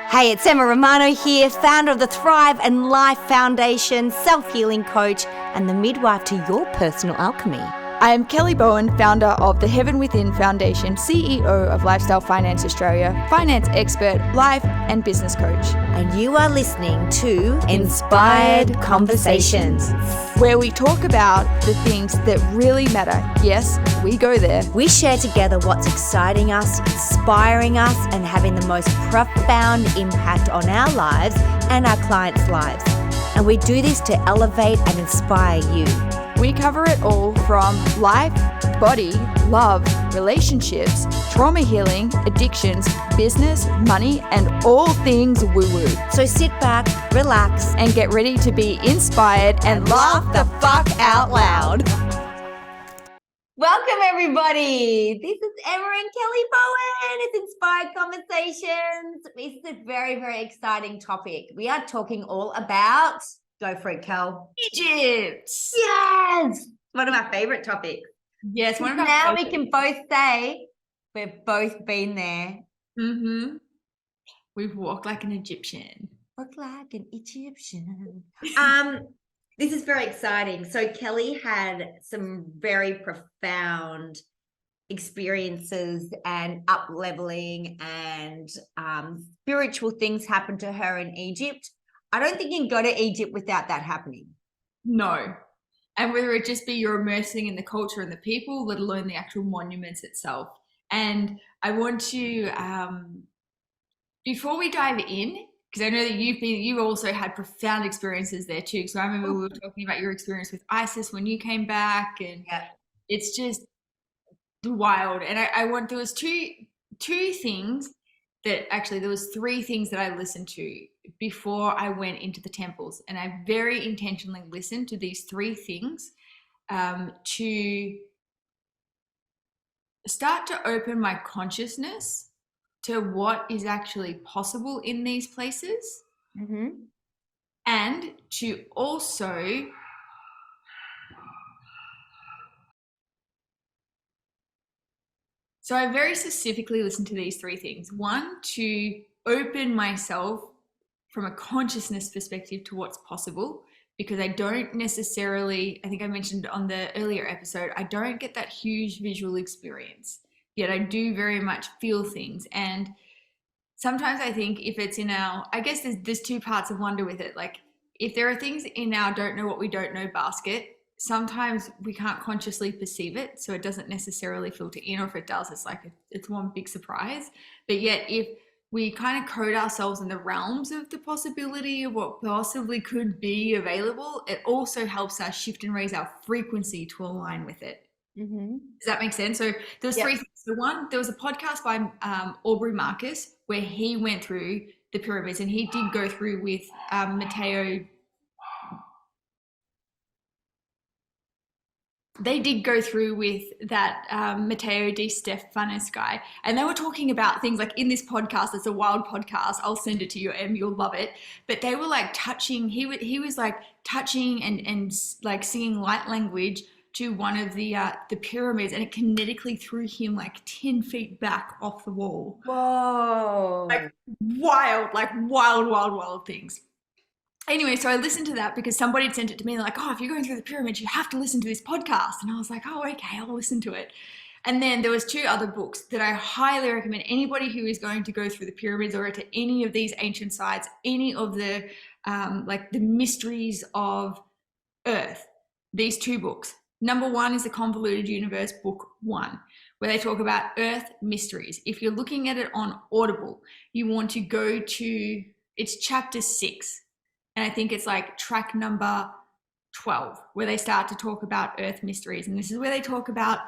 Hey, it's Emma Romano here, founder of the Thrive and Life Foundation, self-healing coach, and the midwife to your personal alchemy. I am Kelly Bowen, founder of the Heaven Within Foundation, CEO of Lifestyle Finance Australia, finance expert, life and business coach. And you are listening to Inspired Conversations, where we talk about the things that really matter. Yes, we go there. We share together what's exciting us, inspiring us, and having the most profound impact on our lives and our clients' lives. And we do this to elevate and inspire you. We cover it all from life, body, love, relationships, trauma healing, addictions, business, money, and all things woo-woo. So sit back, relax, and get ready to be inspired and laugh the fuck out loud. Welcome, everybody. This is Emma and Kelly Bowen. It's Inspired Conversations. This is a very, very exciting topic. We are talking all about... Go for it, Kel. Egypt. Yes. One of my favorite topics. Yes, one of our Now favorite. We can both say we've both been there. Mm-hmm. We've walked like an Egyptian. Walk like an Egyptian. This is very exciting. So Kelly had some very profound experiences and up-leveling and spiritual things happened to her in Egypt. I don't think you can go to Egypt without that happening. No. And whether it just be you're immersing in the culture and the people, let alone the actual monuments itself. And I want to, before we dive in, because I know that you also had profound experiences there too. So I remember we were talking about your experience with ISIS when you came back, and it's just wild. And there was two things that actually, there was three things that I listened to before I went into the temples. And I very intentionally listened to these three things to start to open my consciousness to what is actually possible in these places. Mm-hmm. And to also so I very specifically listened to these three things. One, to open myself from a consciousness perspective to what's possible, because I don't necessarily, I think I mentioned on the earlier episode, I don't get that huge visual experience, yet I do very much feel things. And sometimes I think if it's in our, I guess there's two parts of wonder with it. Like if there are things in our don't know what we don't know basket, sometimes we can't consciously perceive it, so it doesn't necessarily filter in, or if it does, it's like it's one big surprise. But yet if we kind of code ourselves in the realms of the possibility of what possibly could be available, it also helps us shift and raise our frequency to align with it. Mm-hmm. Does that make sense? So there was three things. So one, there was a podcast by Aubrey Marcus where he went through the pyramids, and he did go through with Matteo. They did go through with that Matteo Di Stefanis guy, and they were talking about things like in this podcast. It's a wild podcast. I'll send it to you, Em. You'll love it. But they were like touching. He was like touching and like singing light language to one of the pyramids, and it kinetically threw him like 10 feet back off the wall. Whoa! Like wild things. Anyway, so I listened to that because somebody had sent it to me. They're like, oh, if you're going through the pyramids, you have to listen to this podcast. And I was like, oh, okay, I'll listen to it. And then there was two other books that I highly recommend anybody who is going to go through the pyramids or to any of these ancient sites, any of the like the mysteries of Earth. These two books. Number one is the Convoluted Universe, book 1, where they talk about Earth mysteries. If you're looking at it on Audible, you want to go to, it's chapter 6. And I think it's like track number 12, where they start to talk about Earth mysteries. And this is where they talk about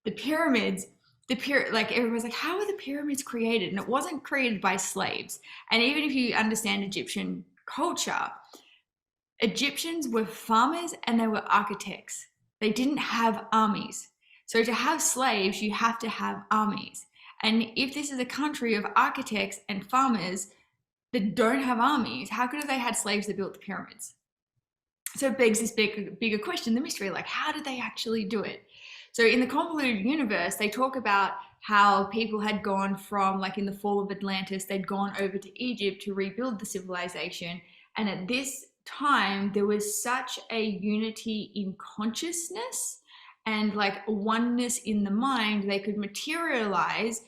the pyramids. Like everyone's like, how were the pyramids created? And it wasn't created by slaves. And even if you understand Egyptian culture, Egyptians were farmers and they were architects. They didn't have armies. So to have slaves, you have to have armies. And if this is a country of architects and farmers that don't have armies, how could have they had slaves that built the pyramids? So it begs this bigger question, the mystery, like how did they actually do it? So in the Convoluted Universe, they talk about how people had gone from, like in the fall of Atlantis, they'd gone over to Egypt to rebuild the civilization. And at this time, there was such a unity in consciousness and like a oneness in the mind, they could materialize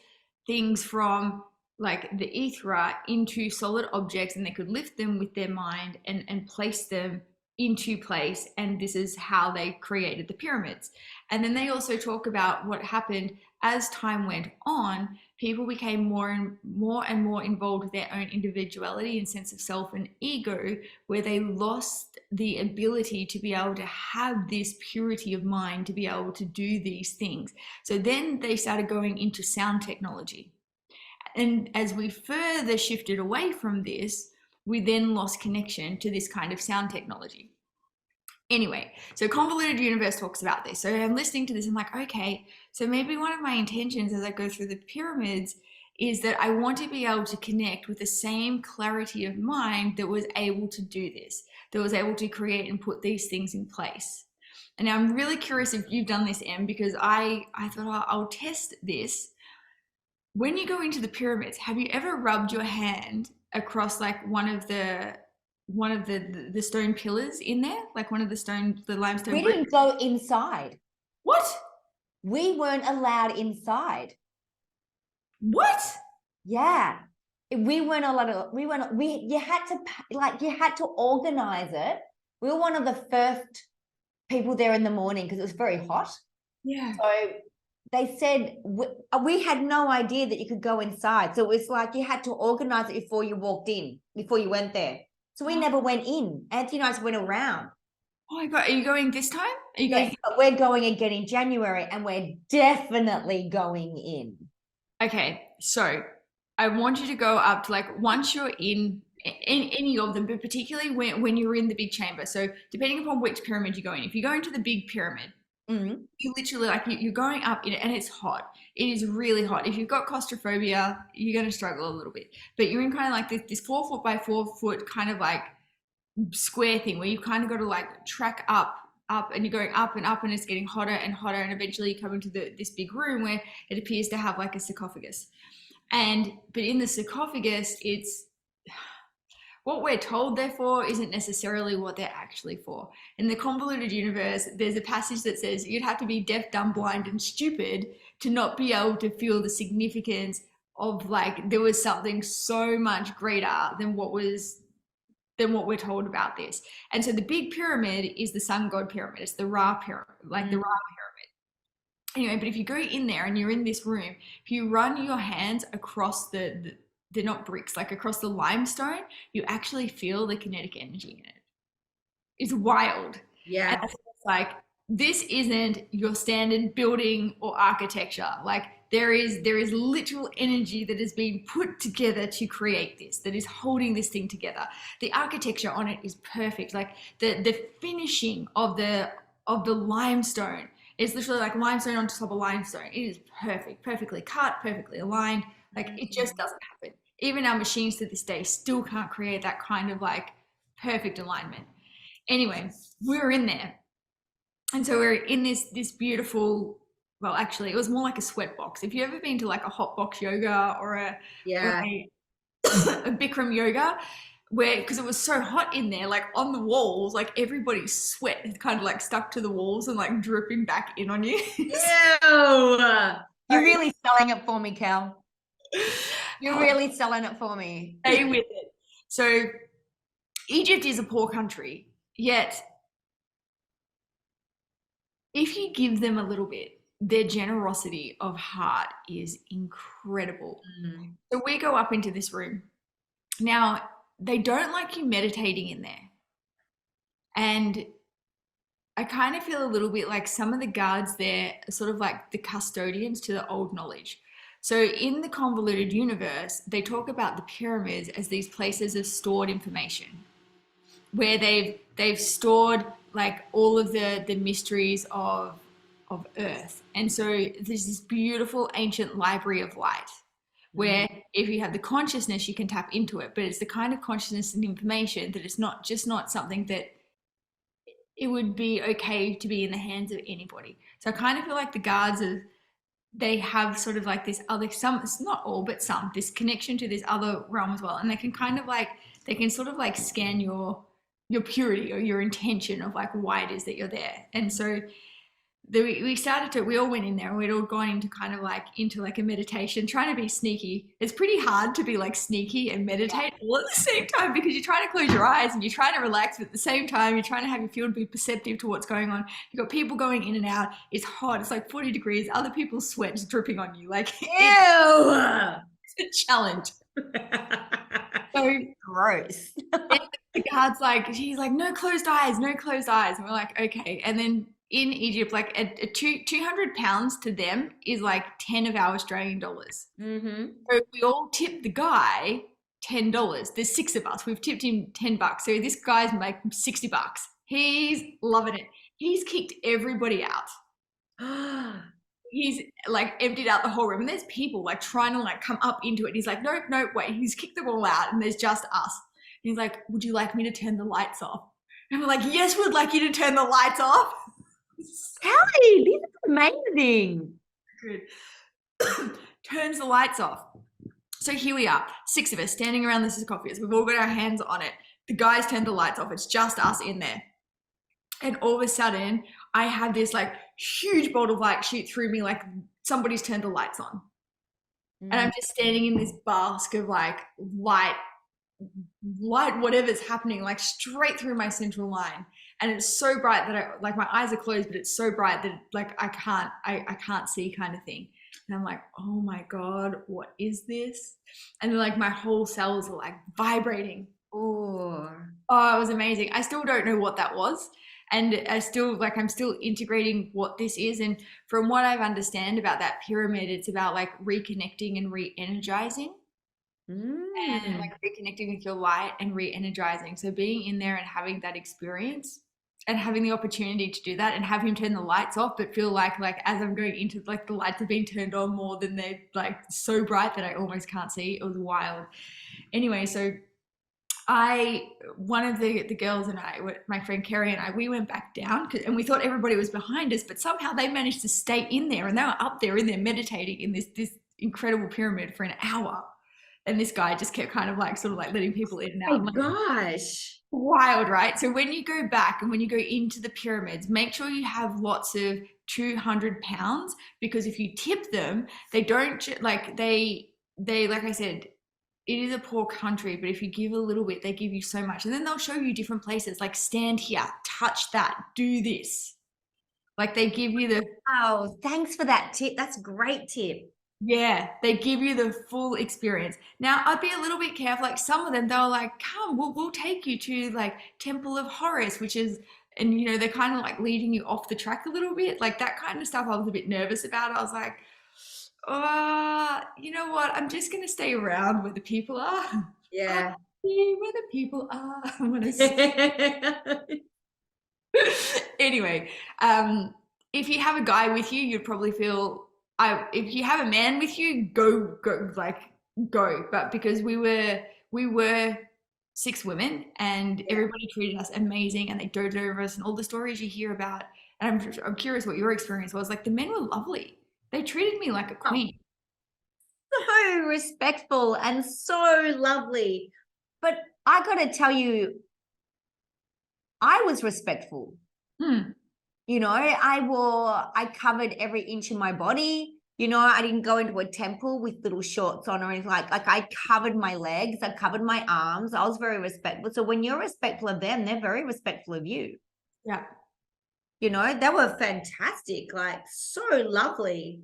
things from like the ethera into solid objects, and they could lift them with their mind and place them into place. And this is how they created the pyramids. And then they also talk about what happened as time went on. People became more and more involved with their own individuality and sense of self and ego, where they lost the ability to be able to have this purity of mind to be able to do these things. So then they started going into sound technology. And as we further shifted away from this, we then lost connection to this kind of sound technology. Anyway, so Convoluted Universe talks about this. So I'm listening to this, I'm like, okay, so maybe one of my intentions as I go through the pyramids is that I want to be able to connect with the same clarity of mind that was able to do this, that was able to create and put these things in place. And now I'm really curious if you've done this, Em, because I thought I'll test this. When you go into the pyramids, have you ever rubbed your hand across like one of the stone pillars in there, like one of the limestone? We didn't go inside. What? We weren't allowed inside. What? Yeah, we weren't allowed. You had to organize it. We were one of the first people there in the morning because it was very hot. Yeah. So they said we had no idea that you could go inside. So it was like you had to organize it before you walked in, before you went there. So we never went in. Anthony and I just went around. Oh my God, are you going this time? Are you yes, but we're going again in January, and we're definitely going in. Okay, so I want you to go up to, like, once you're in any of them, but particularly when you're in the big chamber. So depending upon which pyramid you go in, if you go into the big pyramid, you literally, like, you're going up in it, and it's hot. It is really hot. If you've got claustrophobia, you're going to struggle a little bit. But you're in kind of like this 4 foot by 4 foot kind of like square thing where you kind of got to like track up, and you're going up, and it's getting hotter and hotter, and eventually you come into this big room where it appears to have like a sarcophagus. But in the sarcophagus, it's what we're told they're for isn't necessarily what they're actually for. In the Convoluted Universe, there's a passage that says you'd have to be deaf, dumb, blind, and stupid to not be able to feel the significance of, like, there was something so much greater than what we're told about this. And so the big pyramid is the sun god pyramid. It's the Ra pyramid, like the Ra pyramid. Anyway, but if you go in there and you're in this room, if you run your hands across they're not bricks, like across the limestone, you actually feel the kinetic energy in it. It's wild. Yeah. And it's like, this isn't your standard building or architecture. Like, there is literal energy that has been put together to create this, that is holding this thing together. The architecture on it is perfect. Like the finishing of the limestone is literally like limestone on top of limestone. It is perfect, perfectly cut, perfectly aligned. Like, it just doesn't happen. Even our machines to this day still can't create that kind of like perfect alignment. Anyway, we were in there. And so we're in this beautiful, well, actually, it was more like a sweat box. If you've ever been to like a hot box yoga or a Bikram yoga, because it was so hot in there, like on the walls, like everybody's sweat is kind of like stuck to the walls and like dripping back in on you. Ew. You're really selling it for me, Cal. You're really selling it for me. Stay with it. So Egypt is a poor country, yet if you give them a little bit, their generosity of heart is incredible. So we go up into this room. Now, they don't like you meditating in there. And I kind of feel a little bit like some of the guards there are sort of like the custodians to the old knowledge. So in the Convoluted Universe, they talk about the pyramids as these places of stored information, where they've stored like all of the mysteries of Earth. And so there's this beautiful ancient library of light where if you have the consciousness, you can tap into it. But it's the kind of consciousness and information that it's not something that it would be okay to be in the hands of anybody. So I kind of feel like the guards they have sort of like this other, some, it's not all, but some, this connection to this other realm as well. And they can kind of like, they can sort of like scan your purity or your intention of like why it is that you're there. And so we all went in there and we'd all gone into kind of like into like a meditation, trying to be sneaky. It's pretty hard to be like sneaky and meditate all at the same time, because you're trying to close your eyes and you're trying to relax, but at the same time you're trying to have your field be perceptive to what's going on. You've got people going in and out. It's hot. It's like 40 degrees. Other people's sweat's dripping on you. Like, Ew. it's a challenge. So Gross. the guard's like, she's like, no closed eyes, no closed eyes. And we're like, okay. And then in Egypt, like a 200 pounds to them is like 10 of our Australian dollars. Mm-hmm. So we all tipped the guy $10. There's 6 of us. We've tipped him $10. So this guy's like $60. He's loving it. He's kicked everybody out. He's like emptied out the whole room, and there's people like trying to like come up into it. And he's like, no, wait. He's kicked them all out, and there's just us. And he's like, would you like me to turn the lights off? And we're like, yes, we'd like you to turn the lights off. Kelly, this is amazing. Good. Turns the lights off. So here we are, 6 of us standing around the sarcophagus. We've all got our hands on it. The guys turned the lights off. It's just us in there. And all of a sudden, I had this like huge bolt of light shoot through me, like somebody's turned the lights on. And I'm just standing in this bask of like light, whatever's happening, like straight through my central line. And it's so bright that I, like, my eyes are closed, but it's so bright that like I can't see, kind of thing. And I'm like, oh my God, what is this? And then like my whole cells are like vibrating. Oh, it was amazing. I still don't know what that was. And I'm still integrating what this is. And from what I've understand about that pyramid, it's about like reconnecting and re-energizing. And like reconnecting with your light and re-energizing. So being in there and having that experience and having the opportunity to do that and have him turn the lights off, but feel like as I'm going into, like, the lights have been turned on more than they're like so bright that I almost can't see. It was wild. Anyway, so one of the girls and I, my friend Carrie and I, we went back down and we thought everybody was behind us, but somehow they managed to stay in there, and they were up there in there meditating in this incredible pyramid for an hour. And this guy just kept kind of like sort of like letting people in and out. Oh my gosh. Wild, right? So when you go back and when you go into the pyramids, make sure you have lots of 200 pounds, because if you tip them, they don't, like, they like I said, it is a poor country, but if you give a little bit, they give you so much. And then they'll show you different places, like stand here, touch that, do this. Like they give you the... Oh, thanks for that tip. That's a great tip. Yeah, they give you the full experience. Now, I'd be a little bit careful. Like some of them, they're like, come, we'll take you to like Temple of Horus, which is, and you know, they're kind of like leading you off the track a little bit. Like that kind of stuff I was a bit nervous about. I was like, you know what? I'm just going to stay around where the people are. Yeah. Where the people are. Anyway, if you have a guy with you, you'd probably feel... if you have a man with you, go. But because we were 6 women, and everybody treated us amazing, and they doted over us, and all the stories you hear about. And I'm curious what your experience was. Like, the men were lovely. They treated me like a queen. So respectful and so lovely. But I got to tell you, I was respectful. You know, I covered every inch of my body. You know, I didn't go into a temple with little shorts on or anything like I covered my legs, I covered my arms. I was very respectful. So when you're respectful of them, they're very respectful of you. Yeah. You know, they were fantastic, like so lovely.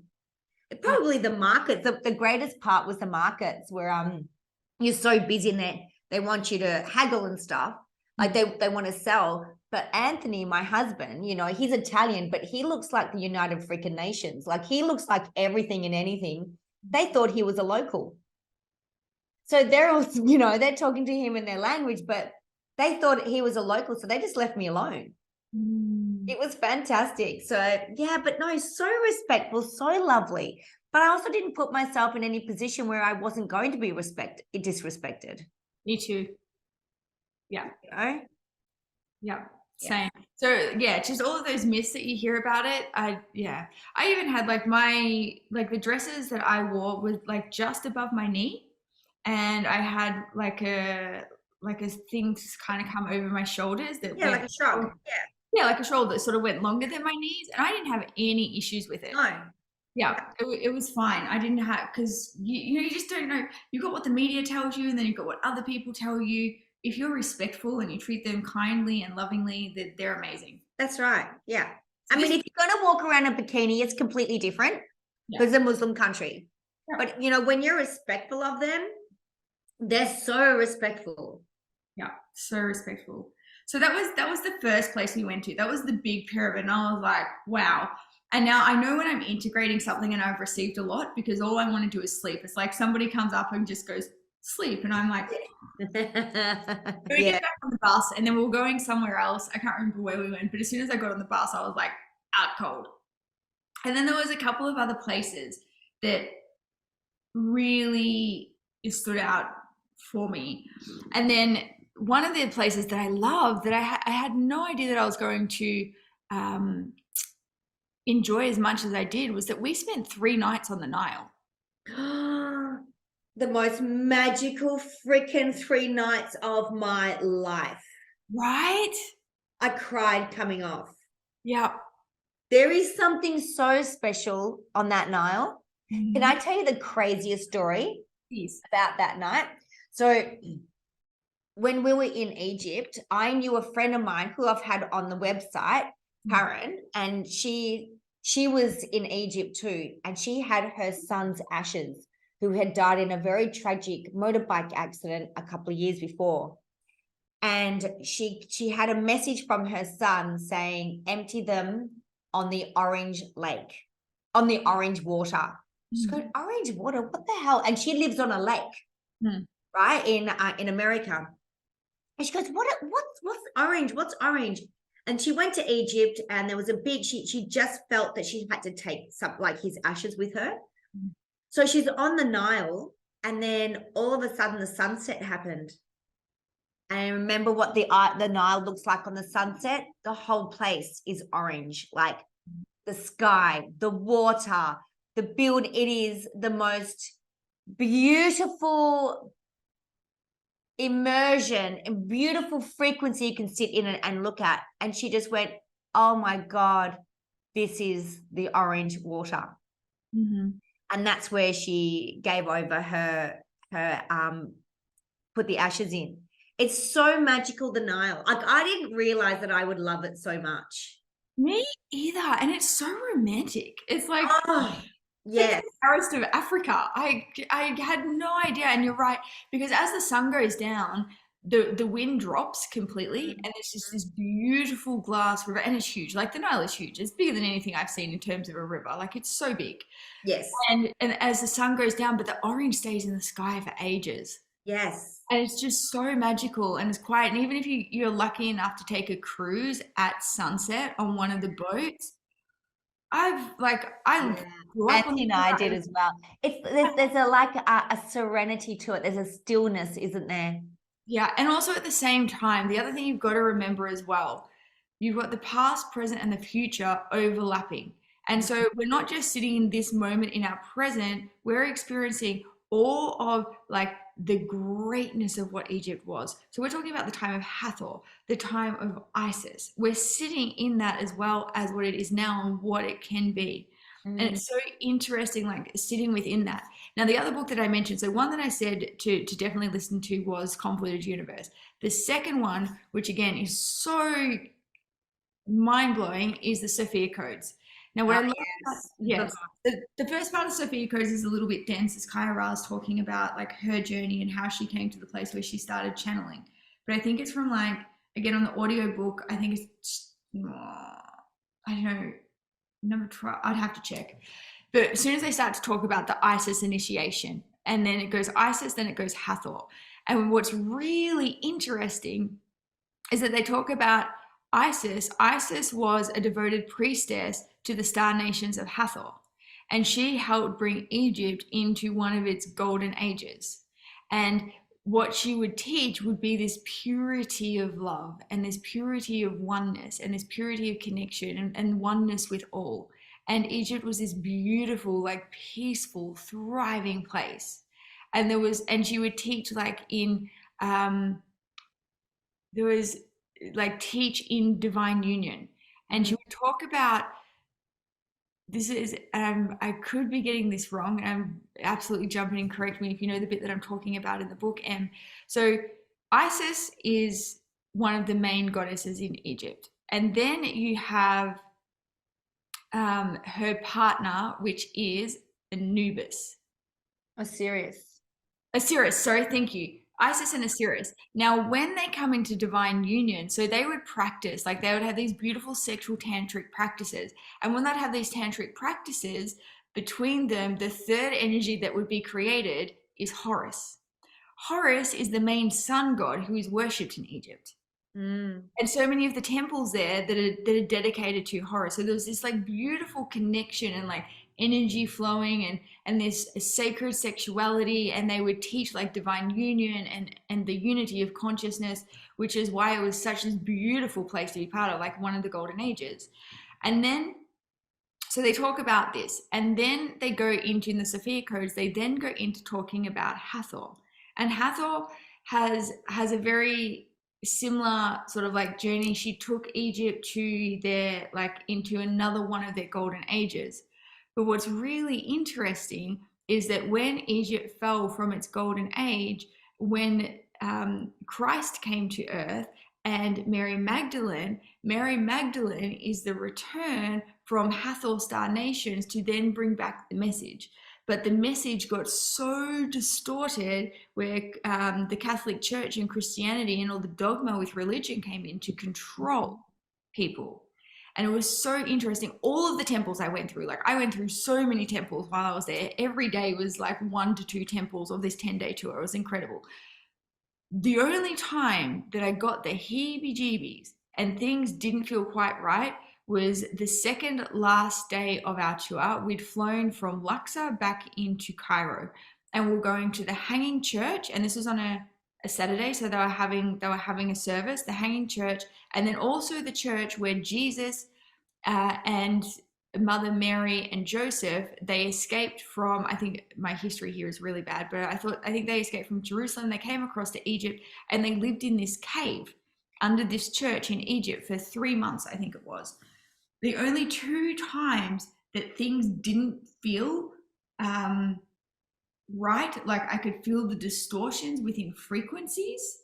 Probably the markets, the greatest part was the markets where you're so busy and they want you to haggle and stuff. Like they want to sell. But Anthony, my husband, you know, he's Italian, but he looks like the United Freaking Nations. Like he looks like everything and anything. They thought he was a local. So they're all, you know, they're talking to him in their language, but they thought he was a local. So they just left me alone. It was fantastic. So yeah, but no, so respectful, so lovely. But I also didn't put myself in any position where I wasn't going to be disrespected. Me too. Yeah. You know? Yeah. Same. So yeah, just all of those myths that you hear about it. I even had like the dresses that I wore was like just above my knee, and I had like a thing to kind of come over my shoulders that Yeah, went like a shrug. yeah, like a shoulder that sort of went longer than my knees, and I didn't have any issues with it. No. Yeah, it was fine. I didn't have, because you just don't know. You've got what the media tells you, and then you've got what other people tell you. If you're respectful and you treat them kindly and lovingly, they're amazing. That's right. Yeah. So I mean, if you're going to walk around in a bikini, it's completely different because it's a Muslim country. Yeah. But, you know, when you're respectful of them, they're so respectful. Yeah, so respectful. So that was the first place we went to. That was the big pyramid, and I was like, wow. And now I know when I'm integrating something and I've received a lot, because all I want to do is sleep. It's like somebody comes up and just goes, sleep. And I'm like, we get back on the bus, and then we were going somewhere else. I can't remember where we went, but as soon as I got on the bus, I was like, out cold. And then there was a couple of other places that really stood out for me. And then one of the places that I love that I had no idea that I was going to enjoy as much as I did was that we spent 3 nights on the Nile. The most magical freaking 3 nights of my life. Right? I cried coming off. Yeah. There is something so special on that Nile. Mm-hmm. Can I tell you the craziest story Please. about that night? So when we were in Egypt, I knew a friend of mine who I've had on the website, Karen, and she was in Egypt too, and she had her son's ashes, who had died in a very tragic motorbike accident a couple of years before. And she had a message from her son saying, empty them on the orange lake, on the orange water. She's going, orange water, what the hell? And she lives on a lake, right, in America. And she goes, what's orange? What's orange? And she went to Egypt, and there was a big, she just felt that she had to take some, like, his ashes with her. So she's on the Nile, and then all of a sudden the sunset happened. And I remember what the Nile looks like on the sunset. The whole place is orange, like the sky, the water, the build. It is the most beautiful immersion and beautiful frequency you can sit in and look at. And she just went, oh my God, this is the orange water. And that's where she gave over her put the ashes in. It's so magical, the Nile. Like, I didn't realize that I would love it so much. Me either. And it's so romantic. It's like, yeah, the forest of Africa. I had no idea. And you're right, because as the sun goes down, the wind drops completely, and it's just this beautiful glass river, and it's huge. Like, the Nile is huge. It's bigger than anything I've seen in terms of a river. Like, it's so big. Yes. And as the sun goes down, but the orange stays in the sky for ages. Yes. And it's just so magical, and it's quiet. And even if you're lucky enough to take a cruise at sunset on one of the boats, I grew up Auntie and I did as well. There's a serenity to it. There's a stillness, isn't there? Yeah, and also at the same time, the other thing you've got to remember as well, you've got the past, present, and the future overlapping. And so we're not just sitting in this moment in our present, we're experiencing all of like the greatness of what Egypt was. So we're talking about the time of Hathor, the time of Isis. We're sitting in that as well as what it is now and what it can be. And it's so interesting, like sitting within that. Now, the other book that I mentioned, so one that I said to definitely listen to was Convoluted Universe. The second one, which again is so mind-blowing, is the Sophia Codes. Now, what I love about, the first part of Sophia Codes is a little bit dense, as Kaia is talking about like her journey and how she came to the place where she started channeling. But I think it's from like, again, on the audio book, I think it's, I don't know, never try. I'd have to check. But as soon as they start to talk about the Isis initiation, and then it goes Isis, then it goes Hathor. And what's really interesting is that they talk about Isis. Isis was a devoted priestess to the star nations of Hathor, and she helped bring Egypt into one of its golden ages. And what she would teach would be this purity of love and this purity of oneness and this purity of connection and oneness with all. And Egypt was this beautiful, like peaceful, thriving place. And she would teach like in, there was like teach in divine union. And she would talk about, this is, I could be getting this wrong, and I'm absolutely jumping in, correct me if you know the bit that I'm talking about in the book, Em. So Isis is one of the main goddesses in Egypt. And then you have her partner, which is Anubis. Osiris, sorry, thank you. Isis and Osiris. Now, when they come into divine union, so they would practice, like they would have these beautiful sexual tantric practices. And when they'd have these tantric practices, between them, the third energy that would be created is Horus. Horus is the main sun god who is worshipped in Egypt. And so many of the temples there that are dedicated to Horus. So there's this like beautiful connection and like energy flowing and this sacred sexuality, and they would teach like divine union and the unity of consciousness, which is why it was such a beautiful place to be part of, like one of the golden ages. And then so they talk about this, and then they go into, in the Sophia codes, they then go into talking about Hathor. And Hathor has a very similar sort of like journey. She took Egypt to their, like into another one of their golden ages. But what's really interesting is that when Egypt fell from its golden age, when Christ came to earth and Mary Magdalene is the return from Hathor star nations to then bring back the message. But the message got so distorted where the Catholic Church and Christianity and all the dogma with religion came in to control people. And it was so interesting. All of the temples I went through, like I went through so many temples while I was there. Every day was like 1 to 2 temples of this 10-day tour. It was incredible. The only time that I got the heebie-jeebies and things didn't feel quite right was the second last day of our tour. We'd flown from Luxor back into Cairo, and we're going to the Hanging Church, and this was on a Saturday, so they were having a service, the Hanging Church, and then also the church where Jesus and Mother Mary and Joseph, they escaped from, I think my history here is really bad, but I think they escaped from Jerusalem. They came across to Egypt and they lived in this cave under this church in Egypt for 3 months, I think it was. The only 2 times that things didn't feel right, like I could feel the distortions within frequencies,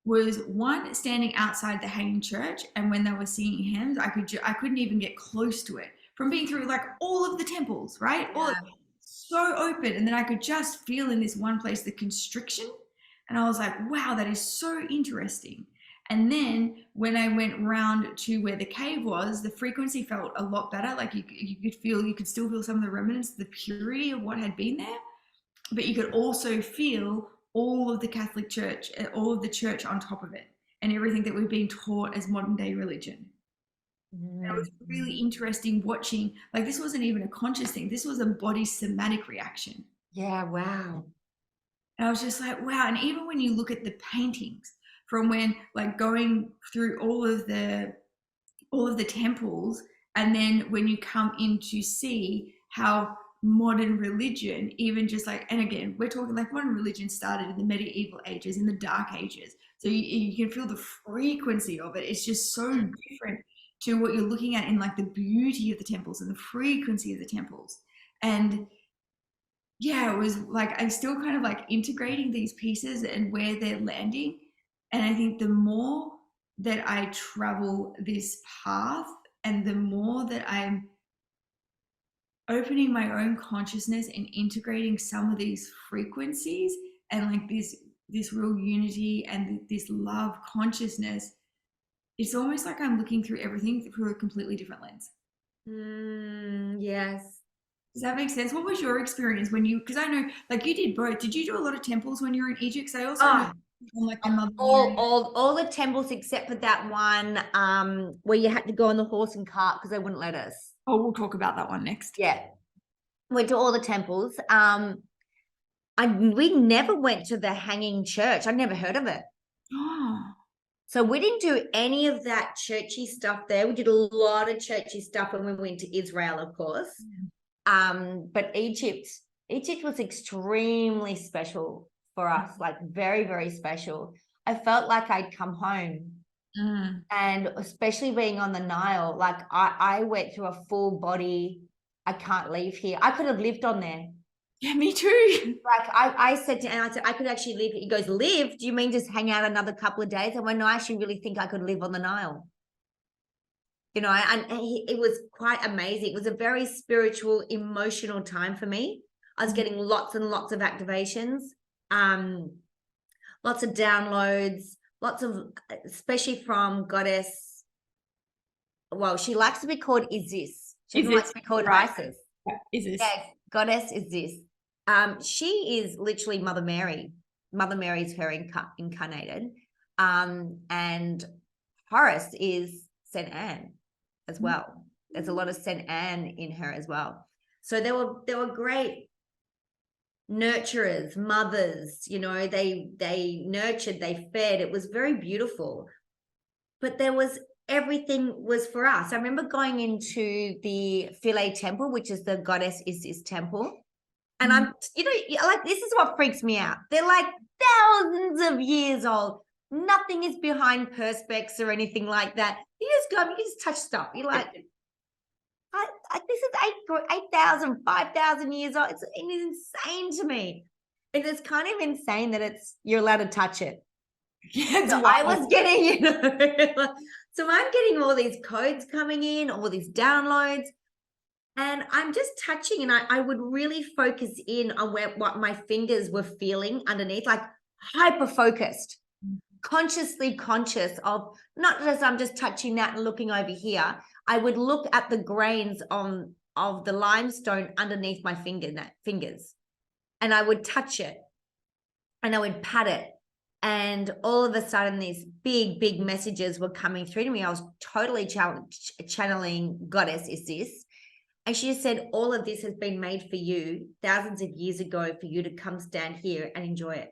was one standing outside the Hanging Church, and when they were singing hymns, I couldn't even get close to it from being through like all of the temples, right? Yeah. All of it, so open, and then I could just feel in this one place the constriction, and I was like, wow, that is so interesting. And then when I went round to where the cave was, the frequency felt a lot better. Like you could still feel some of the remnants, the purity of what had been there, but you could also feel all of the Catholic Church, all of the church on top of it, and everything that we've been taught as modern day religion. It was really interesting watching, like this wasn't even a conscious thing. This was a body somatic reaction. Yeah, wow. And I was just like, wow. And even when you look at the paintings from when like going through all of the temples, and then when you come in to see how modern religion, even just like, and again, we're talking like modern religion started in the medieval ages, in the dark ages. So you can feel the frequency of it. It's just so different to what you're looking at in like the beauty of the temples and the frequency of the temples. And yeah, it was like, I'm still kind of like integrating these pieces and where they're landing. And I think the more that I travel this path and the more that I'm opening my own consciousness and integrating some of these frequencies and like this real unity and this love consciousness, it's almost like I'm looking through everything through a completely different lens. Yes. Does that make sense? What was your experience when you, because I know like you did both. Did you do a lot of temples when you were in Egypt? Because I also know like all the temples except for that one where you had to go on the horse and cart because they wouldn't let us. Oh, we'll talk about that one next. Yeah. Went to all the temples. we never went to the hanging church. I'd never heard of it. Oh. So we didn't do any of that churchy stuff there. We did a lot of churchy stuff when we went to Israel, of course. But Egypt was extremely special for us, like very, very special. I felt like I'd come home. And especially being on the Nile, like I went through a full body, I can't leave here. I could have lived on there. Yeah, me too. Like I said to Anne, I said, I could actually live. He goes, live? Do you mean just hang out another couple of days? I went, no, I actually really think I could live on the Nile. You know, and it was quite amazing. It was a very spiritual, emotional time for me. I was getting lots and lots of activations, lots of downloads, lots of, especially from Goddess. Well, she likes to be called Isis. She doesn't like to be called Isis. Isis. Yes, Goddess Isis. She is literally Mother Mary. Mother Mary is her incarnated. And Horus is Saint Anne as well. There's a lot of Saint Anne in her as well. So there were great nurturers, mothers, you know, they nurtured, they fed. It was very beautiful. But everything was for us. I remember going into the Philae temple, which is the Goddess Isis temple. And I'm, you know, like, this is what freaks me out. They're like thousands of years old. Nothing is behind perspex or anything like that. You just go, you just touch stuff. You're like, this is 8,000, 5,000 years old. It's insane to me. And it's kind of insane that you're allowed to touch it. Yeah, so I was getting, you know, so I'm getting all these codes coming in, all these downloads. And I'm just touching, and I would really focus in on what my fingers were feeling underneath, like hyper focused, consciously conscious of not just I'm just touching that and looking over here. I would look at the grains of the limestone underneath my fingers, and I would touch it, and I would pat it. And all of a sudden, these big, big messages were coming through to me. I was totally channeling Goddess Isis. And she just said, all of this has been made for you thousands of years ago for you to come stand here and enjoy it.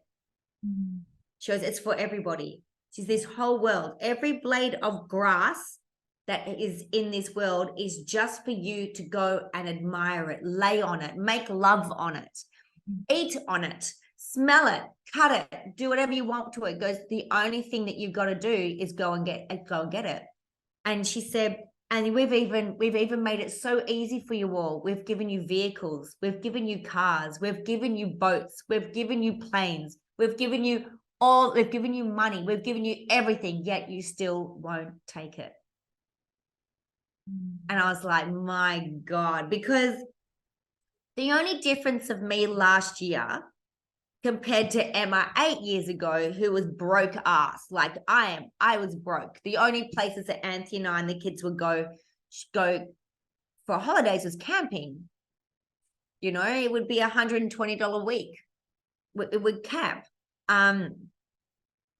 She goes, it's for everybody. She's this whole world. Every blade of grass that is in this world is just for you to go and admire it, lay on it, make love on it, eat on it, smell it, cut it, do whatever you want to it. It goes, the only thing that you've got to do is go and get it. And she said, and we've even made it so easy for you all. We've given you vehicles, we've given you cars, we've given you boats, we've given you planes, we've given you money, we've given you everything, yet you still won't take it. And I was like, my God, because the only difference of me last year compared to Emma 8 years ago, who was broke ass like I was broke. The only places that Anthony and I and the kids would go for holidays was camping. You know, it would be $120 a week. It would camp. And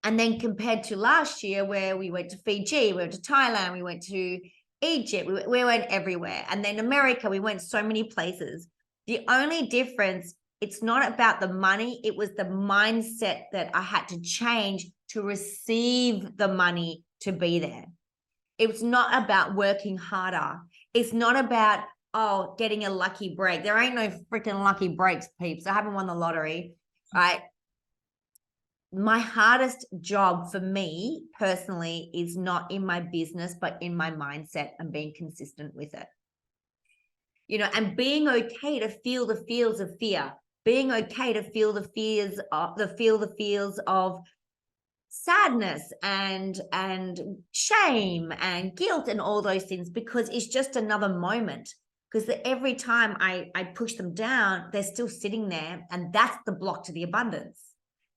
then compared to last year, where we went to Fiji, we went to Thailand, we went to Egypt, we went everywhere. And then America, we went so many places. The only difference, it's not about the money. It was the mindset that I had to change to receive the money to be there. It was not about working harder. It's not about, getting a lucky break. There ain't no freaking lucky breaks, peeps. I haven't won the lottery, right? My hardest job for me personally is not in my business, but in my mindset and being consistent with it. You know, and being okay to feel the feels of fear. Being okay to feel the feels of sadness and shame and guilt and all those things, because it's just another moment. Because every time I push them down, they're still sitting there, and that's the block to the abundance.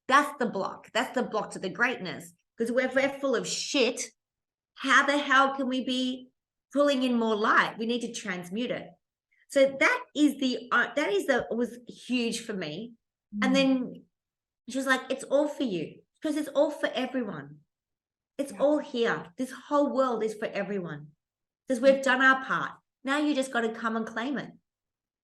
That's the block. That's the block to the greatness. Because if we're full of shit, how the hell can we be pulling in more light? We need to transmute it. So was huge for me. And then she was like, it's all for you, because it's all for everyone. It's all here. This whole world is for everyone, because we've done our part. Now you just got to come and claim it.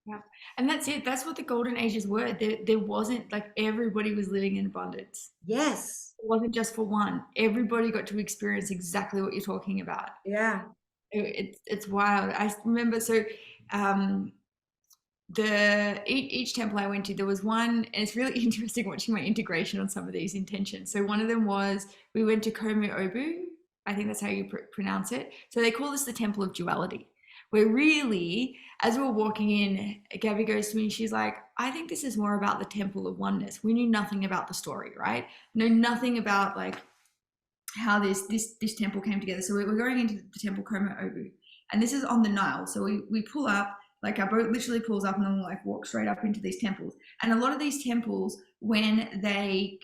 Yeah. And that's it. That's what the golden ages were. There wasn't like everybody was living in abundance. Yes. It wasn't just for one. Everybody got to experience exactly what you're talking about. Yeah. It's wild. I remember um each temple I went to, there was one, and it's really interesting watching my integration on some of these intentions. So one of them was we went to Komu Obu, I think that's how you pronounce it. So they call this the temple of duality, where really, as we were walking in, Gabby goes to me, she's like, I think this is more about the temple of oneness. We knew nothing about the story, right? Know nothing about like how this temple came together. So we're going into the temple Komu Obu, and this is on the Nile. So we pull up, like our boat literally pulls up, and then we'll like walk straight up into these temples. And a lot of these temples, when they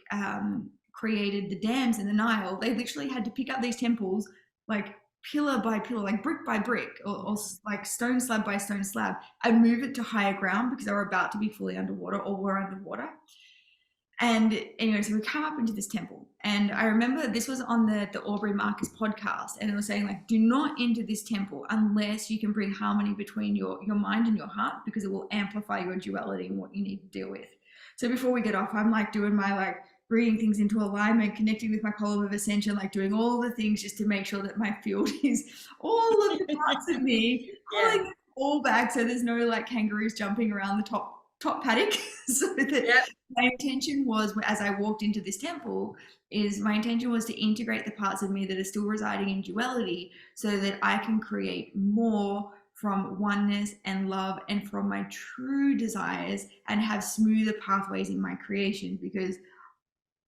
created the dams in the Nile, they literally had to pick up these temples like pillar by pillar, like brick by brick, or like stone slab by stone slab, and move it to higher ground because they were about to be fully underwater or were underwater. And anyway, so we come up into this temple, and I remember this was on the Aubrey Marcus podcast, and it was saying like, do not enter this temple unless you can bring harmony between your mind and your heart, because it will amplify your duality and what you need to deal with. So before we get off, I'm like doing my like bringing things into alignment, connecting with my column of ascension, like doing all the things just to make sure that my field is all of the parts of me pulling it all back, so there's no like kangaroos jumping around the top paddock. So that my intention was, as I walked into this temple, is my intention was to integrate the parts of me that are still residing in duality, so that I can create more from oneness and love and from my true desires, and have smoother pathways in my creation. Because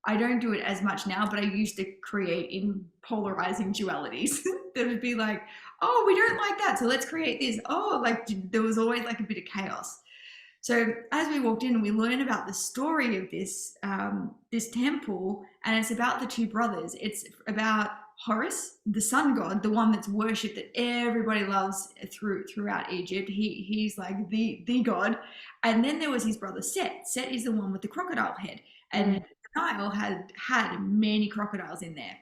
I don't do it as much now, but I used to create in polarizing dualities. That would be like, oh, we don't like that, so let's create this. Oh, like there was always like a bit of chaos. So as we walked in, we learn about the story of this this temple, and it's about the two brothers. It's about Horus, the sun god, the one that's worshipped, that everybody loves throughout Egypt. He's like the god. And then there was his brother Set. Set is the one with the crocodile head, and the Nile had many crocodiles in there.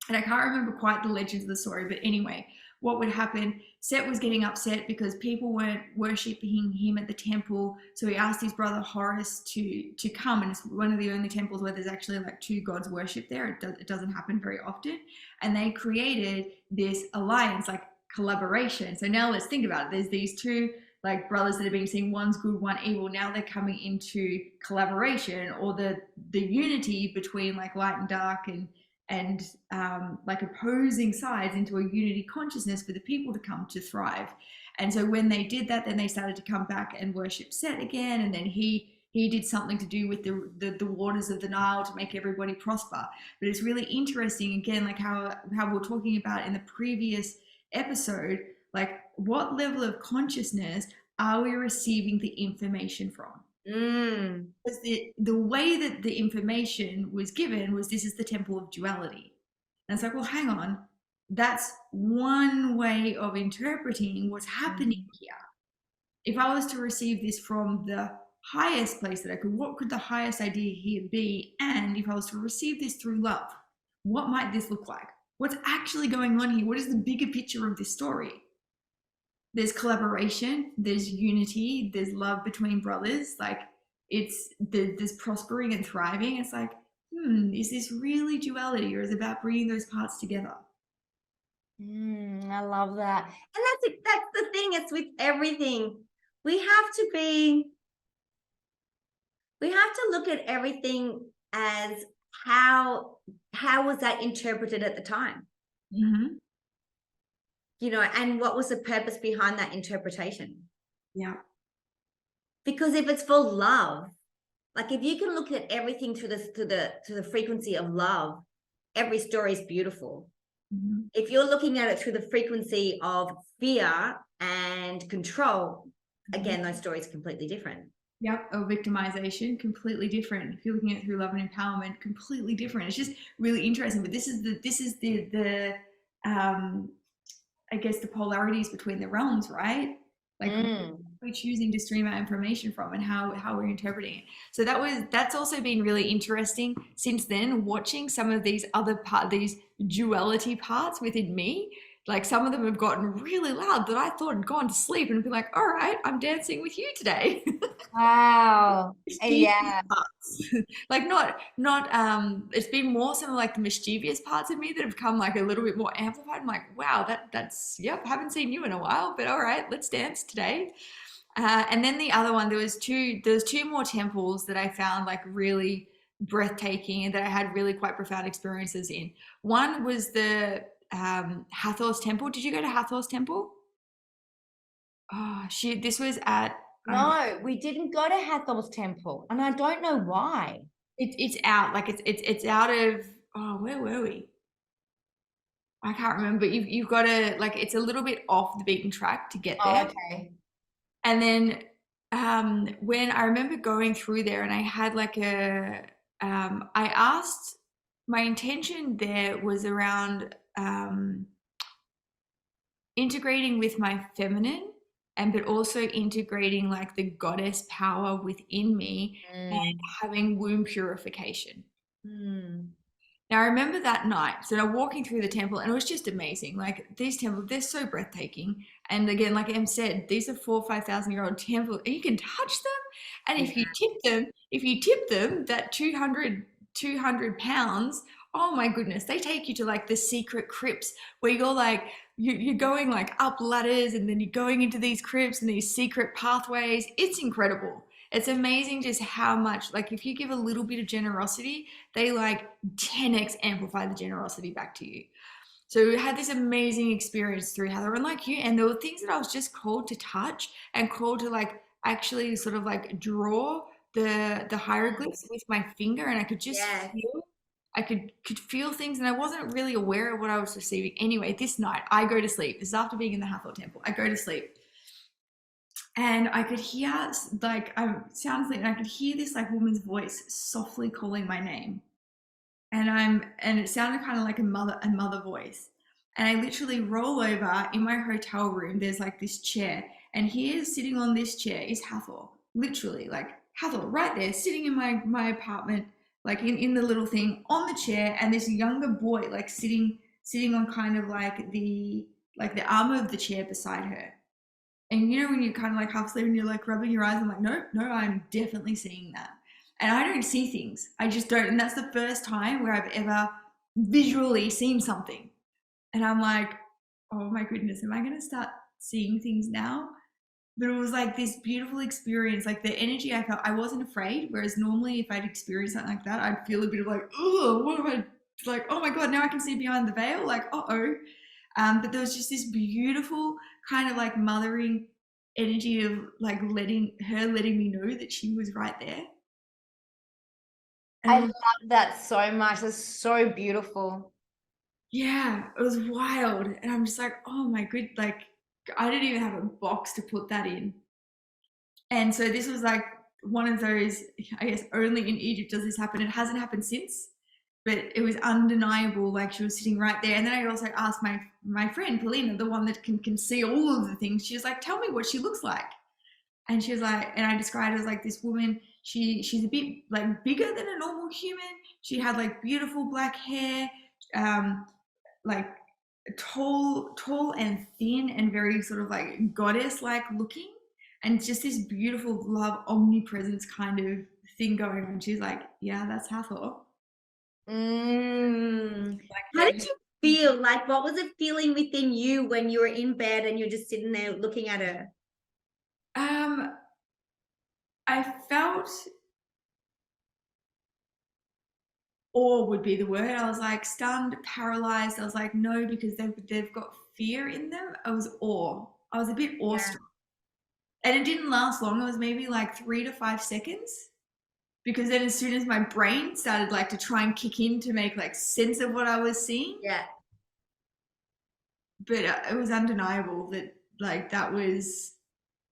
And I can't remember quite the legends of the story, but anyway, what would happen, Set was getting upset because people weren't worshipping him at the temple. So he asked his brother Horus to come, and it's one of the only temples where there's actually like two gods worshipped there. It doesn't happen very often. And they created this alliance, like collaboration. So now let's think about it. There's these two like brothers that have been saying one's good, one evil. Now they're coming into collaboration, or the unity between like light and dark, and like opposing sides into a unity consciousness for the people to come to thrive. And so when they did that, then they started to come back and worship Set again. And then he did something to do with the waters of the Nile to make everybody prosper. But it's really interesting, again, like how we're talking about in the previous episode, like what level of consciousness are we receiving the information from? Because the way that the information was given was, this is the temple of duality. And it's like, well, hang on, that's one way of interpreting what's happening here. If I was to receive this from the highest place that I could, what could the highest idea here be? And if I was to receive this through love, what might this look like? What's actually going on here? What is the bigger picture of this story? There's collaboration, there's unity, there's love between brothers. Like there's prospering and thriving. It's like, is this really duality, or is it about bringing those parts together? I love that. And that's the thing. It's with everything. We have to look at everything as how was that interpreted at the time? You know, and what was the purpose behind that interpretation? Yeah. Because if it's for love, like if you can look at everything to the frequency of love, every story is beautiful. If you're looking at it through the frequency of fear and control, again, those stories are completely different. Yep, or victimization, completely different. If you're looking at it through love and empowerment, completely different. It's just really interesting. But this is the I guess the polarities between the realms, right? Like we're choosing to stream our information from, and how we're interpreting it. So that's also been really interesting since then, watching some of these these duality parts within me Like some of them have gotten really loud that I thought had gone to sleep and been like, all right, I'm dancing with you today. Wow. Mischievous Yeah. parts. Like not it's been more some of like the mischievous parts of me that have come like a little bit more amplified. I'm like, wow, that's yep, haven't seen you in a while, but all right, let's dance today. And then the other one, there was two more temples that I found like really breathtaking and that I had really quite profound experiences in. One was the Hathor's temple. Did you go to Hathor's temple? Oh, shit. This was at, No, we didn't go to Hathor's temple, and I don't know why. it's out, like it's out of, oh, where were we? I can't remember, but you've got to, like, it's a little bit off the beaten track to get Oh, there. okay. And then when I remember going through there and I had like I asked, my intention there was around integrating with my feminine and but also integrating like the goddess power within me and having womb purification. Mm. Now I remember that night, so I'm walking through the temple and it was just amazing. Like these temples, they're so breathtaking. And again, like Em said, these are 4,000 or 5,000 year old temples and you can touch them. And Yeah. if you tip them that 200 pounds, oh my goodness, they take you to like the secret crypts where you're like, you're going like up ladders and then you're going into these crypts and these secret pathways. It's incredible. It's amazing just how much, like if you give a little bit of generosity, they like 10x amplify the generosity back to you. So we had this amazing experience through Hathor and like you, and there were things that I was just called to touch and called to like actually sort of like draw the hieroglyphs with my finger, and I could just Yes. feel, I could feel things, and I wasn't really aware of what I was receiving. Anyway, this night I go to sleep. This is after being in the Hathor temple. I go to sleep and I could hear like sounds like, and I could hear this like woman's voice softly calling my name, and it sounded kind of like a mother voice. And I literally roll over in my hotel room. There's like this chair, and here sitting on this chair is Hathor, literally like Hathor right there sitting in my apartment, like in the little thing on the chair, and this younger boy like sitting on kind of like the arm of the chair beside her. And you know when you kind of like half asleep and you're like rubbing your eyes, I'm like, no, no, I'm definitely seeing that. And I don't see things. I just don't. And that's the first time where I've ever visually seen something. And I'm like, oh my goodness, am I going to start seeing things now? But it was like this beautiful experience. Like the energy I felt, I wasn't afraid. Whereas normally, if I'd experienced something like that, I'd feel a bit of like, oh, what am I? Like, oh my God, now I can see behind the veil. Like, oh. But there was just this beautiful kind of like mothering energy of like letting me know that she was right there. I And love that so much. That's so beautiful. yeah, it was wild. And I'm just like, oh my good, like I didn't even have a box to put that in. And so this was like one of those, I guess only in Egypt does this happen. It hasn't happened since, but it was undeniable. Like she was sitting right there. And then I also asked my friend Paulina, the one that can see all of the things. She was like, tell me what she looks like. And she was like, and I described her as like this woman. She's a bit like bigger than a normal human. She had like beautiful black hair, like tall and thin and very sort of like goddess like looking, and just this beautiful love omnipresence kind of thing going on. She's like, yeah, that's Hathor. How did Like you feel? Like, what was it feeling within you when you were in bed and you're just sitting there looking at her? I felt awe would be the word. I was like stunned, paralyzed. I was like, no, because they've got fear in them. I was awe. I was a bit awestruck. And it didn't last long. It was maybe like 3 to 5 seconds. Because then as soon as my brain started like to try and kick in to make like sense of what I was seeing, Yeah. but it was undeniable that like that was,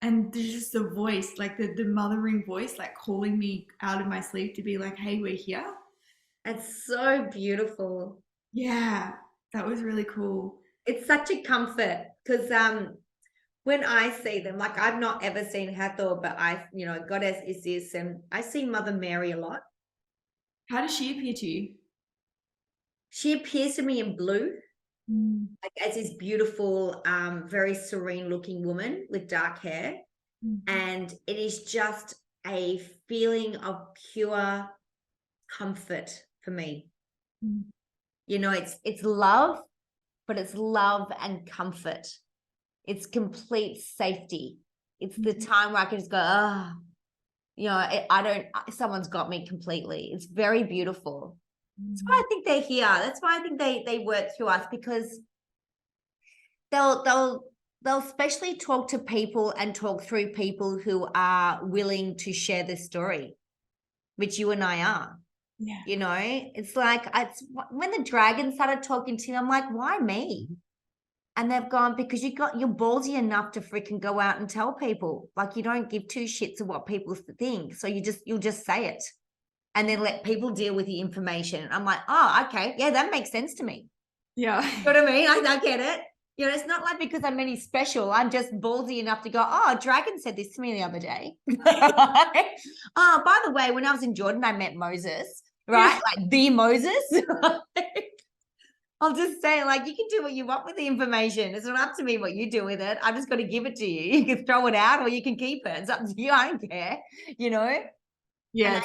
and there's just the voice, like the mothering voice, like calling me out of my sleep to be like, hey, we're here. It's so beautiful. Yeah, that was really cool. It's such a comfort because when I see them, like I've not ever seen Hathor, but Goddess Isis, and I see Mother Mary a lot. How does she appear to you? She appears to me in blue. like as this beautiful, very serene looking woman with dark hair. And it is just a feeling of pure comfort for me. You know, it's love, but it's love and comfort. It's complete safety. It's the time where I can just go, oh, you know, someone's got me completely. It's very beautiful. That's why I think they're here. That's why I think they work through us, because they'll especially talk to people and talk through people who are willing to share this story, which you and I are. Yeah. You know, it's like when the dragon started talking to me, I'm like, why me? And they've gone, because you're ballsy enough to freaking go out and tell people. Like, you don't give two shits of what people think. So you'll just say it and then let people deal with the information. I'm like, oh, okay. Yeah, that makes sense to me. Yeah. You know what I mean? I get it. You know, it's not like because I'm any special. I'm just ballsy enough to go, oh, a dragon said this to me the other day. Oh, by the way, when I was in Jordan, I met Moses, right? Yeah. Like the Moses. I'll just say, like, you can do what you want with the information. It's not up to me what you do with it. I've just got to give it to you. You can throw it out or you can keep it. It's up to you. I don't care, you know? Yeah. And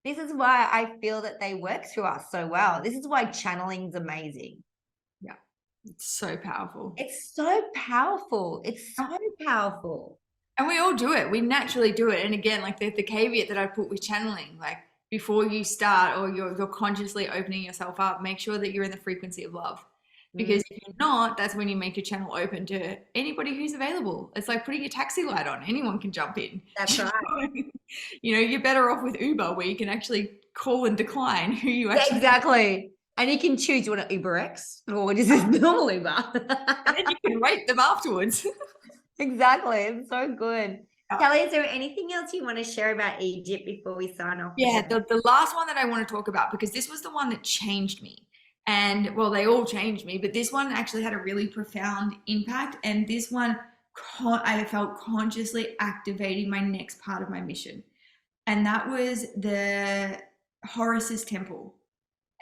this is why I feel that they work through us so well. This is why channeling is amazing. Yeah. It's so powerful. It's so powerful. It's so powerful. And we all do it. We naturally do it. And again, like the caveat that I put with channeling, like before you start or you're consciously opening yourself up, make sure that you're in the frequency of love. Because if you're not, that's when you make your channel open to anybody who's available. It's like putting your taxi light on. Anyone can jump in. That's right. You know, you're better off with Uber, where you can actually call and decline who you actually. Yeah, exactly. And you can choose, you want an UberX or just this normal Uber. And then you can rate them afterwards. Exactly. It's so good. Kelly, is there anything else you want to share about Egypt before we sign off? Yeah, the last one that I want to talk about, because this was the one that changed me. And well, they all changed me, but this one actually had a really profound impact. And this one, I felt consciously activating my next part of my mission. And that was the Horus's temple.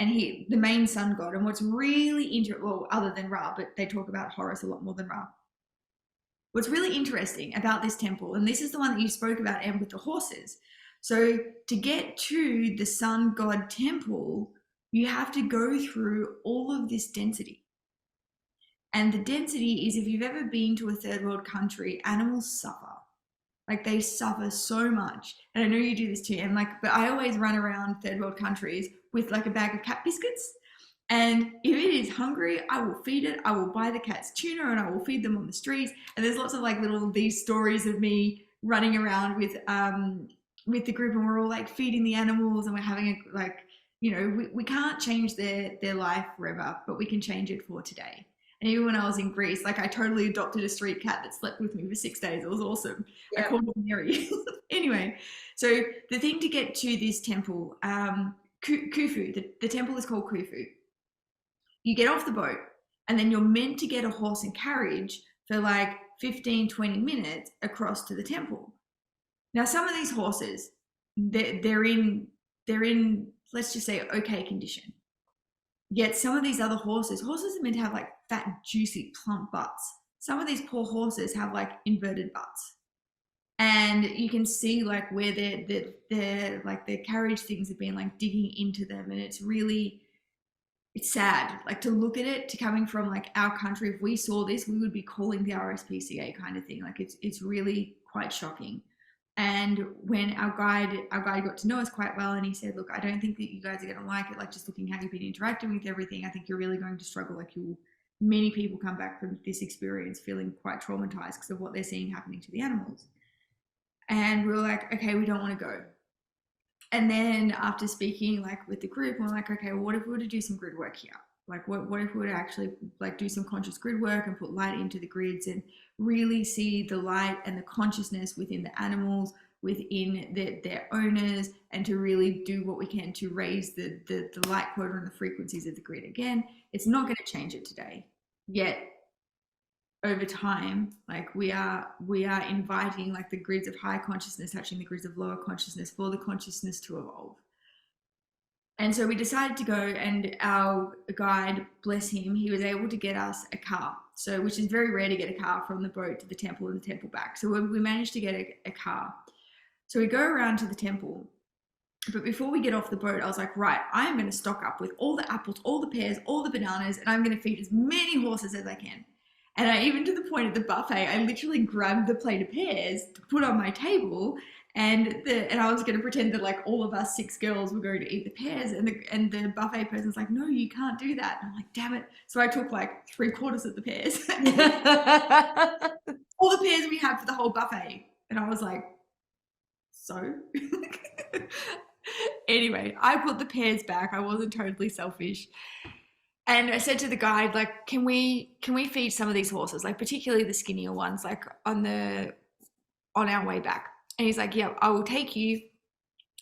And the main sun god. And what's really interesting, well, other than Ra, but they talk about Horus a lot more than Ra. What's really interesting about this temple, and this is the one that you spoke about, Em, with the horses. So to get to the sun god temple, you have to go through all of this density. And the density is, if you've ever been to a third world country, animals suffer. Like, they suffer so much. And I know you do this too, Em, like, but I always run around third world countries with like a bag of cat biscuits. And if it is hungry, I will feed it. I will buy the cats tuna and I will feed them on the streets. And there's lots of like these stories of me running around with the group, and we're all like feeding the animals, and we're having we can't change their life forever, but we can change it for today. And even when I was in Greece, like, I totally adopted a street cat that slept with me for 6 days. It was awesome. Yeah. I called her Mary. Anyway, so the thing to get to this temple, Khufu, the temple is called Khufu. You get off the boat, and then you're meant to get a horse and carriage for like 15, 20 minutes across to the temple. Now, some of these horses, they're in, let's just say, okay condition. Yet some of these other horses are meant to have like fat, juicy, plump butts. Some of these poor horses have like inverted butts. And you can see like where their like their carriage things have been like digging into them. And it's sad, like, to look at it, to coming from like our country. If we saw this, we would be calling the RSPCA kind of thing. Like, it's really quite shocking. And when our guide got to know us quite well, and he said, look, I don't think that you guys are going to like it. Like, just looking how you've been interacting with everything, I think you're really going to struggle. Like, many people come back from this experience feeling quite traumatized because of what they're seeing happening to the animals. And we were like, okay, we don't want to go. And then after speaking like with the group, we're like, okay, well, what if we were to do some grid work here? Like, what if we were to actually like do some conscious grid work and put light into the grids and really see the light and the consciousness within the animals, within their owners, and to really do what we can to raise the light quota and the frequencies of the grid. Again, it's not going to change it today. Yet over time, like, we are inviting like the grids of high consciousness touching the grids of lower consciousness for the consciousness to evolve. And so we decided to go, and our guide, bless him, he was able to get us a car. So, which is very rare to get a car from the boat to the temple and the temple back. So we managed to get a car. So we go around to the temple. But before we get off the boat, I was like, right, I'm going to stock up with all the apples, all the pears, all the bananas, and I'm going to feed as many horses as I can. And I, even to the point at the buffet, I literally grabbed the plate of pears to put on my table, and I was going to pretend that like all of us 6 girls were going to eat the pears, and the buffet person's like, no, you can't do that. And I'm like, damn it! So I took like 3/4 of the pears, all the pears we had for the whole buffet, and I was like, so. Anyway, I put the pears back. I wasn't totally selfish. And I said to the guide, like, can we feed some of these horses, like particularly the skinnier ones, like on our way back? And he's like, yeah, I will take you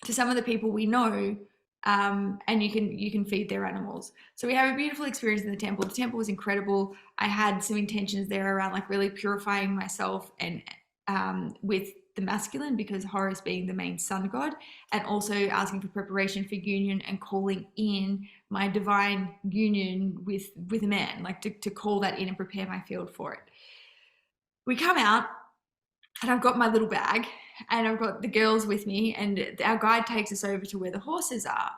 to some of the people we know, and you can feed their animals. So we have a beautiful experience in the temple. The temple was incredible. I had some intentions there around like really purifying myself and with the masculine, because Horus being the main sun god, and also asking for preparation for union and calling in my divine union with a man, like to call that in and prepare my field for it. We come out, and I've got my little bag, and I've got the girls with me, and our guide takes us over to where the horses are.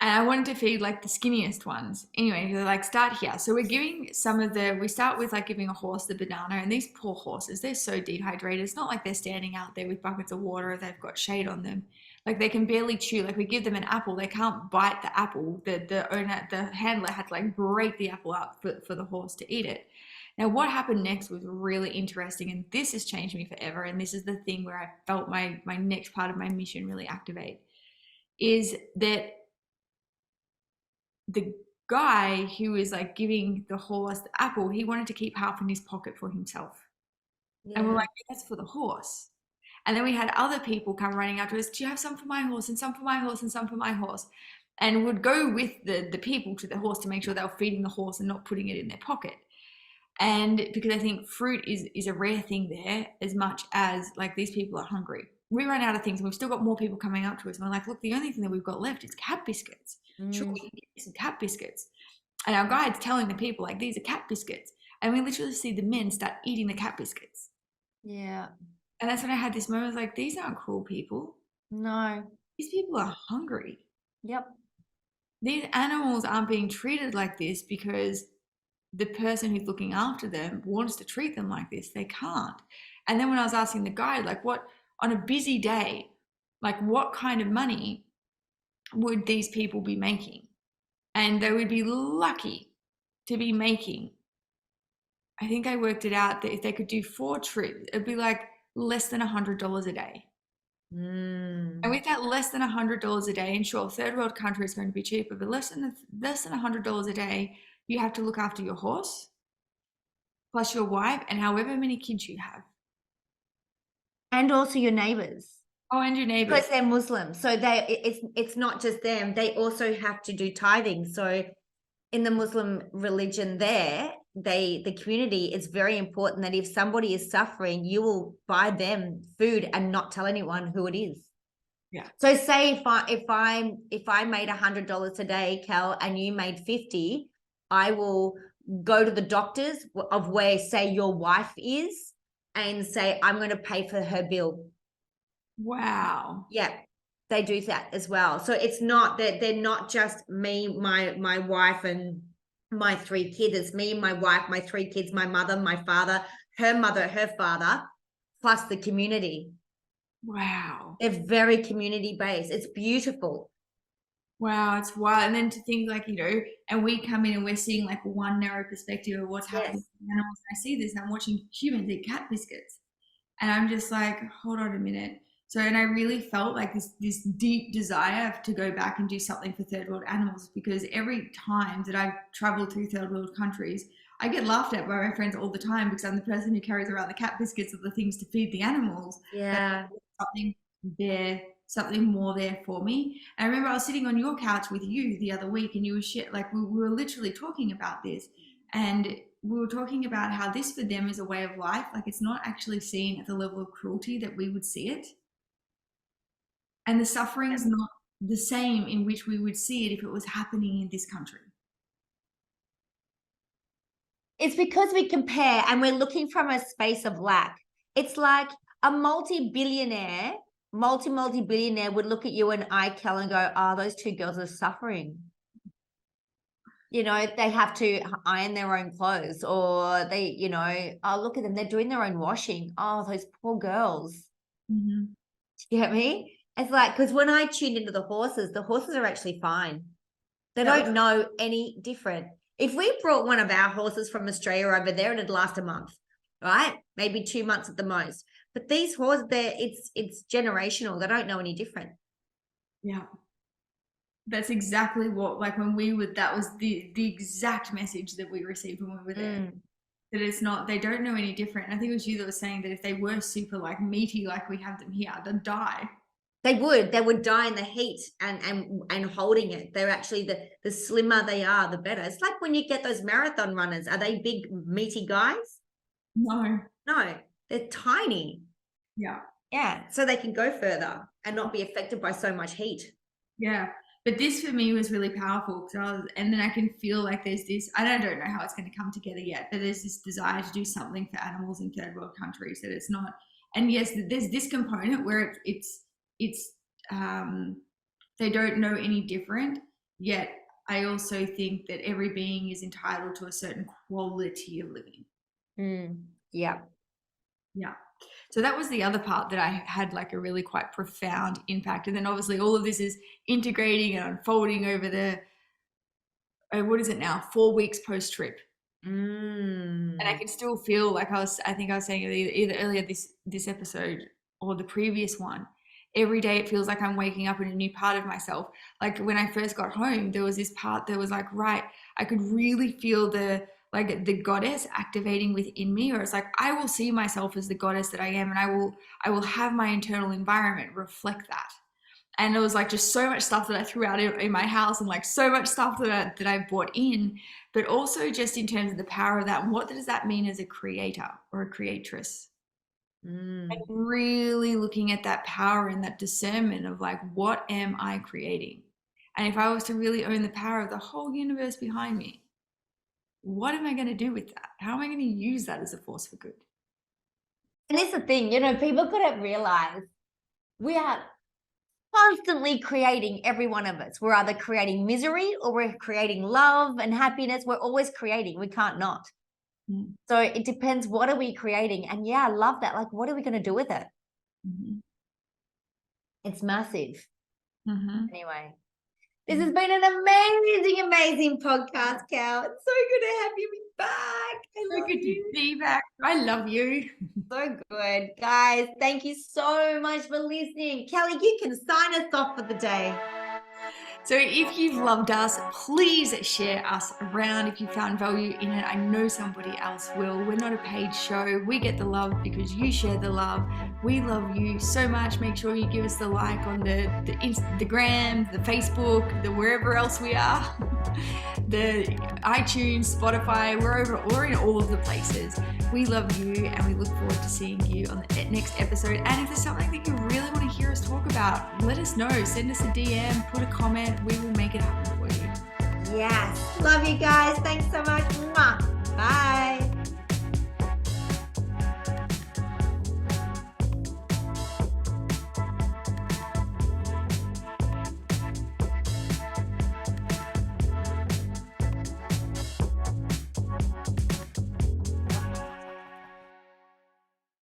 And I wanted to feed like the skinniest ones. Anyway, they're like, start here. So we're giving we start with like giving a horse the banana, and these poor horses, they're so dehydrated. It's not like they're standing out there with buckets of water, they've got shade on them. Like they can barely chew. Like we give them an apple, they can't bite the apple. The handler had to like break the apple up for the horse to eat it. Now, what happened next was really interesting, and this has changed me forever. And this is the thing where I felt my next part of my mission really activate, is that the guy who was like giving the horse the apple, he wanted to keep half in his pocket for himself. Yeah. And we're like, that's for the horse. And then we had other people come running up to us, do you have some for my horse, and some for my horse, and some for my horse? And would go with the people to the horse to make sure they were feeding the horse and not putting it in their pocket. And because I think fruit is a rare thing there, as much as like these people are hungry. We ran out of things, and we've still got more people coming up to us, and we're like, look, the only thing that we've got left is cat biscuits. Sure, we can get some cat biscuits. And our guide's telling the people, like, these are cat biscuits. And we literally see the men start eating the cat biscuits. Yeah. And that's when I had this moment, like, these aren't cruel people. No. These people are hungry. Yep. These animals aren't being treated like this because the person who's looking after them wants to treat them like this. They can't. And then when I was asking the guide, like, what, on a busy day, like, what kind of money would these people be making? And they would be lucky to be making, I think I worked it out, that if they could do 4 trips, it'd be like less than $100 a day. And with that less than $100 a day, and sure, third world country is going to be cheaper, but less than $100 a day, you have to look after your horse, plus your wife, and however many kids you have. And also your neighbors. Oh, and your neighbors. Because they're Muslim. So it's not just them. They also have to do tithing. So in the Muslim religion the community is very important, that if somebody is suffering, you will buy them food and not tell anyone who it is. Yeah. So say if I made $100 a day, Kel, and you made 50, I will go to the doctors of where, say, your wife is, and say, I'm going to pay for her bill. Wow. Yeah, they do that as well. So it's not that they're not just me, my wife, and my 3 kids. It's me, my wife, my 3 kids, my mother, my father, her father, plus the community. Wow. They're very community based. It's beautiful. Wow, it's wild. And then to think, like, you know, and we come in and we're seeing like one narrow perspective of what's happening with animals. I see this and I'm watching humans eat cat biscuits. And I'm just like, hold on a minute. So, and I really felt like this deep desire to go back and do something for third world animals, because every time that I've traveled through third world countries, I get laughed at by my friends all the time because I'm the person who carries around the cat biscuits or the things to feed the animals. Yeah. Something more there for me. And I remember I was sitting on your couch with you the other week, and you were like we were literally talking about this, and we were talking about how this for them is a way of life. Like, it's not actually seen at the level of cruelty that we would see it. And the suffering is not the same in which we would see it if it was happening in this country? It's because we compare and we're looking from a space of lack. It's like a multi-billionaire would look at you and Kel and go, oh, those two girls are suffering. You know, they have to iron their own clothes, or they, you know, oh, look at them, they're doing their own washing. Oh, those poor girls. Mm-hmm. Do you get me? It's like, because when I tuned into the horses are actually fine. They don't know any different. If we brought one of our horses from Australia over there, it'd last a month, right? Maybe 2 months at the most. But these horses, it's generational. They don't know any different. Yeah. That's exactly what, like when we were, that was the exact message that we received when we were there. That it's not, they don't know any different. And I think it was you that was saying that if they were super like meaty, like we have them here, they'd die. They would die in the heat and holding it. They're actually the slimmer they are, the better. It's like when you get those marathon runners, are they big, meaty guys? No, they're tiny. Yeah. So they can go further and not be affected by so much heat. Yeah. But this for me was really powerful and then I can feel like there's this, I don't know how it's going to come together yet, but there's this desire to do something for animals in third world countries that it's not. And yes, there's this component where it's they don't know any different, yet I also think that every being is entitled to a certain quality of living. Yeah. So that was the other part that I had like a really quite profound impact. And then obviously all of this is integrating and unfolding over the, what is it now, 4 weeks post-trip. And I can still feel like I think I was saying either earlier this episode or the previous one, every day it feels like I'm waking up in a new part of myself. Like when I first got home, there was this part that was like, right, I could really feel the goddess activating within me, or it's like I will see myself as the goddess that I am, and I will have my internal environment reflect that. And it was like just so much stuff that I threw out in my house, and like so much stuff that I brought in, but also just in terms of the power of that. And what does that mean as a creator or a creatress? And really looking at that power and that discernment of like, what am I creating? And if I was to really own the power of the whole universe behind me, what am I going to do with that? How am I going to use that as a force for good? And it's the thing, you know, people couldn't realize we are constantly creating, every one of us. We're either creating misery or we're creating love and happiness. We're always creating. We can't not. So it depends, what are we creating? And yeah, I love that. Like, what are we going to do with it? It's massive. Anyway. This has been an amazing podcast, Cal. It's so good to have you back. So good to be back. I love you. So good. Guys, thank you so much for listening. Kelly, you can sign us off for the day. So if you've loved us, please share us around if you found value in it. I know somebody else will. We're not a paid show. We get the love because you share the love. We love you so much. Make sure you give us the like on the Instagram, the Facebook, the wherever else we are, the iTunes, Spotify, we're in all of the places. We love you and we look forward to seeing you on the next episode. And if there's something that you really want to hear us talk about, let us know. Send us a DM, put a comment. We will make it happen for you. Yes. Love you guys. Thanks so much. Bye.